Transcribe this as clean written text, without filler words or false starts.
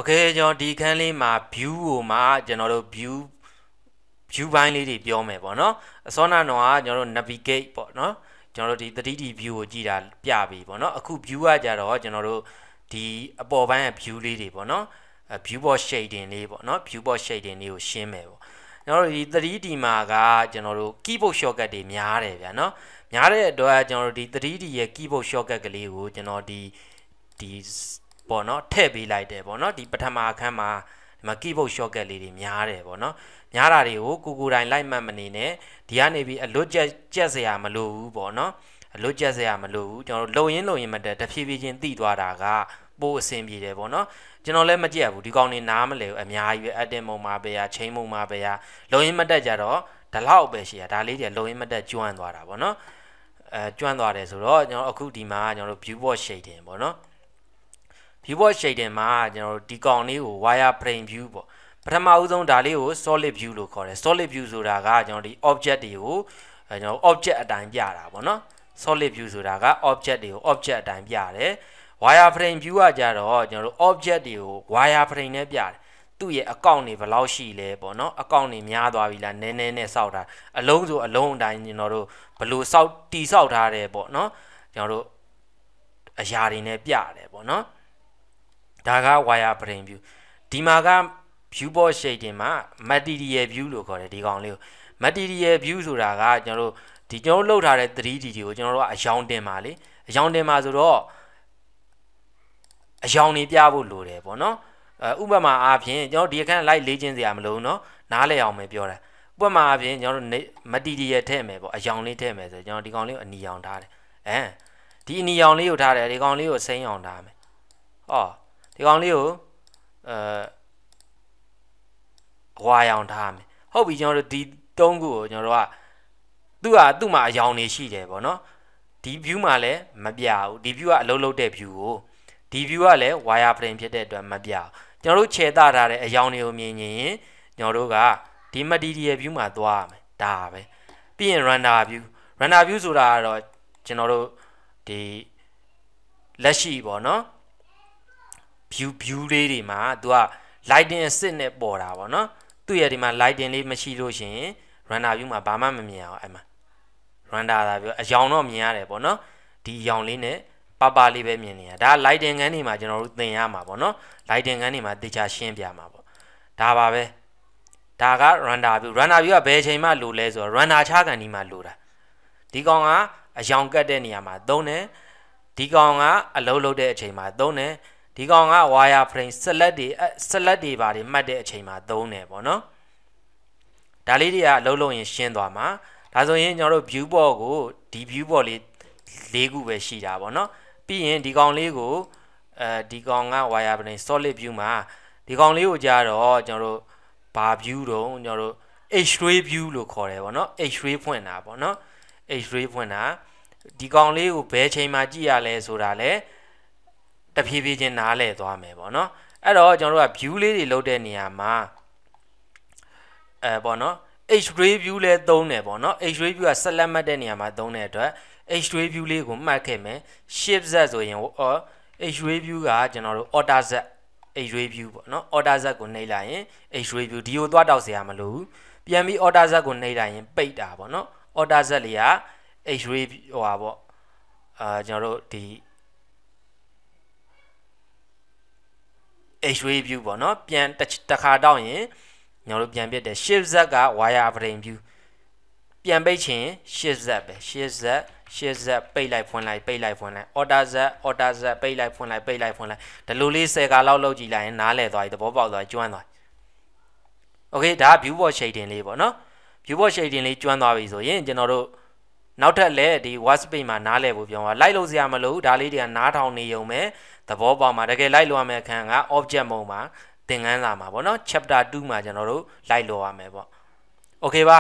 Okay ကျွန်တော်ဒီခန်းလေးမှာ view ကိုမှကျွန်တော်တို့ view ဘိုင်းလေးတွေပြောမယ်ပေါ့နော်အစောနာတော့ကျွန်တော်တို့ navigate ပေါ့နော်ကျွန်တော်တို့ဒီ 3D view ကိုကြည့်တာပြပြီပေါ့နော်အခု view ကကြတော့ကျွန်တော်တို့ဒီအပေါ်ပိုင်းက view လေးတွေပေါ့နော်view board shading လေးပေါ့နော် view board shading လေးကိုရှင်းမယ်ပေါ့ကျွန်တော်တို့ဒီ 3D မှာကကျွန်တော်တို့ keyboard shortcut တွေများတယ်ဗျာနော်များတဲ့အတွက်ကျွန်တော်တို့ဒီ 3D ရဲ့ keyboard shortcut ကလေးကိုကျွန်တော်ဒီပေါ့နော်ထည့်ပေးလိုက်တယ်ပေါ့နော်ဒီပထမအခန်းမှာဒီမှာ keyboard shortcut လေးတွေများတယ်ပေါ့နော်များတာတွေကိုကိုတိုင်းလိုက်မှတ်မနေနဲ့ဒီကနေပြီးအလွတ်ကျက်စရာမလိုဘူးပေါ့နော်အလွတ်ကျက်စရာမလိုဘူးကျွန်တော်တို့လုံရင်မတက်တဖြည်းဖြည်းချင်းသိသွားတာကပို့အဆင်ပြေတယ်ပေါ့နော်ကျွန်တော်လည်းမကြက်ဘူးဒီကောင်နေနားမလဲဘူးအများကြီးပဲ edit မုံမှာပဲရ chain မုံမှာပဲရလုံရင်မတက်ကြတော့ဒီလောက်ပဲရှိရဒါလေးတွေလုံရင်မတက်ကျွမ်းသွားတာပေါ့နော်ကျွမ်းသွားတယ်ဆိုတော့ကျွန်တော်အခုဒီမှာကျွန်တော်တို့ view board shading ပေါ့နော်view board shading မှာကျွန်တော်တို့ဒီကောင်လေးကို wireframe view ပေါ့ပထမဦးဆုံးဒါလေးကို solid view လို့ခေါ်တယ် solid view ဆိုတာကကျွန်တော်ဒီ object တွေကိုကျွန်တော် object အတိုင်းပြတာပေါ့နော် solid view ဆိုတာက object တွေကို object အတိုင်းပြတယ် wireframe view ကကြတော့ကျွန်တော်တို့ object တွေကို wireframe နဲ့ပြတယ်သူ့ရဲ့အကောင့်တွေဘယ်လောက်ရှိလဲပေါ့နော်အကောင့်တွေများသွားပြီလားနည်းနည်းနဲ့စောက်တာအလုံးဆိုအလုံးအတိုင်းကျွန်တော်တို့ဘယ်လိုစောက်တီစောက်ထားတယ်ပေါ့နော်ကျွန်တော်တို့အရာတွေနဲ့ပြတယ်ပေါ့နော်ဒါက wireframe view ဒီမှာက view board shading မှာ material view လို့ခေါ်တယ်ဒီကောင်လေးကို material view ဆိုတာကကျွန်တော်တို့လှုပ်ထားတဲ့ 3D တွေကိုကျွန်တော်တို့ကအယောင်တင်ပါလေအယောင်တင်ပါဆိုတော့အယောင်တွေပြဖို့လိုတယ်ပေါ့နော်ဥပမာအားဖြင့်ကျွန်တော်ဒီအခန်းလိုက်လေ့ကျင့်စရာမလိုဘူးเนาะနားလည်အောင်ပဲပြောတာဥပမာအားဖြင့်ကျွန်တော်တို့ material ထည့်မယ်ပေါ့အယောင်လေးထည့်မယ်ဆိုကျွန်တော်ဒီကောင်လေးကိုအနီရောင်ထားတယ်ဒီအနီရောင်လေးကိုထားတယ်ဒီကောင်လေးကိုစိမ်းအောင်ထားမယ်ဟောဒီကောင်လေးကိုဝါရောင်ထားမယ်ဟုတ်ပြီကျွန်တော်တို့ဒီ၃ခုကိုကျွန်တော်တို့ကသူ့မှာအယောင်နေရှိတယ်ပေါ့နော်ဒီ view မှာလည်းမပြဘူးဒီ view ကအလုံးလုံးတဲ့ view ကိုဒီ view ကလည်း wireframe ဖြစ်တဲ့အတွက်မပြဘူးကျွန်တော်တို့ခြေသားထားတဲ့အယောင်တွေကိုမြင်ရင်ကျွန်တော်တို့ကဒီ material view မှာသွားရမယ်ဒါပဲပြီးရင် render view ဆိုတာကတော့ကျွန်တော်တို့ဒီလက်ရှိပေါ့နော်view လေးတွေမှာသူက lighting အစစ်နဲ့ပေါ်တာပေါ့နော်သူ့ရဲ့ဒီမှာ lighting လေးမရှိလို့ရှိရင် render view မှာဘာမှမမြင်အောင်အဲ့မှာ render တာပြောအယောင်တော့မြင်ရတယ်ပေါ့နော်ဒီအယောင်လေးနဲ့ပလေးပဲမြင်နေရဒါ lighting ခန်းတွေမှာကျွန်တော်တို့သင်ရမှာပေါ့နော် lighting ခန်းတွေမှာတေချာရှင်းပြမှာပေါ့ဒါပါပဲဒါက render view ကဘယ်အချိန်မှလိုလဲဆိုတော့ render ချကန်ဒီမှာလိုတာဒီကောင်ကအယောင်ကတ်တဲ့နေရာမှာသုံးတယ်ဒီကောင်ကအလုံးလုံးတဲ့အချိန်မှာသုံးတယ်ဒီကောင်က wireframe select တွေပါတယ်မှတ်တဲ့အချိန်မှာသုံးတယ်ပေါ့နော်ဒါလေးတွေကအလုံးလုံးရင်ရှင်းသွားမှာဒါဆိုရင်ကျွန်တော်တို့ view board ကိုဒီ view board လေး၄ခုပဲရှိတာပေါ့နော်ပြီးရင်ဒီကောင်လေးကိုဒီကောင်က wireframe solid view မှာဒီကောင်လေးကိုကြာတော့ကျွန်တော်တို့ဘာ view တော့ကျွန်တော်တို့ H-ray view လို့ခေါ်တယ်ပေါ့နော် H-ray ဖွင့်တာပေါ့နော် H-ray ဖွင့်တာဒီကောင်လေးကိုဘယ်ချိန်မှာကြည့်ရလဲဆိုတာလဲတဖြည်းဖြည်းချင်းနားလဲသွားမယ်ပေါ့နော်အဲ့တော့ကျွန်တော်တို့က view လေးတွေလုပ်တဲ့နေရာမှာပေါ့နော် H-ray view လဲသုံးတယ်ပေါ့နော် H-ray view ကဆက်လက်မှတ်တဲ့နေရာမှာသုံးတဲ့အတွက် H-ray view လေးကိုမှတ်ခဲ့မယ် shift z ဆိုရင်H-ray view ကကျွန်တော်တို့ order z H-ray view ပေါ့နော် order z ကိုနှိပ်လိုက်ရင် H-ray view ဒီကိုသွားတောက်စရာမလိုဘူးပြန်ပြီး order z ကိုနှိပ်လိုက်ရင်ပိတ်တာပေါ့နော် order z လေးက H-ray ဟိုပါပေါ့ကျွန်တော်တို့ဒီ H-ray view ပေါ့နော်ပြန်တစ်ခါတောက်ရင်ကျွန်တော်တို့ပြန်ပြတယ် shift z က wireframe view ပြန်ပိတ်ချင် shift z ပဲ shift z ပိတ်လိုက်ဖွင့်လိုက်ပိတ်လိုက်ဖွင့်လိုက် order z ပိတ်လိုက်ဖွင့်လိုက်ပိတ်လိုက်ဖွင့်လိုက်ဒီလိုလေး10ခါလောက်လုပ်ကြည့်လိုက်ရင်နားလည်သွားပြီသဘောပေါက်သွားကျွမ်းသွား okay ဒါ view board shading လေးပေါ့နော် view board shading လေးကျွမ်းသွားပြီဆိုရင်ကျွန်တော်တို့နောက်ထပ်လည်းဒီ workspace မှာနားလည်ဖို့ပြောပါလိုက်လို့စရာမလိုဘူးဒါလေးတွေကနားထောင်နေုံပဲသဘောပေါက်မှာတကယ်လိုက်လို့ရမယ့်အခန်းက object mode မှာသင်ခန်းစာမှာပေါ့နော် chapter 2မှာကျွန်တော်တို့လိုက်လို့ရမယ်ပေါ့ okay ပါ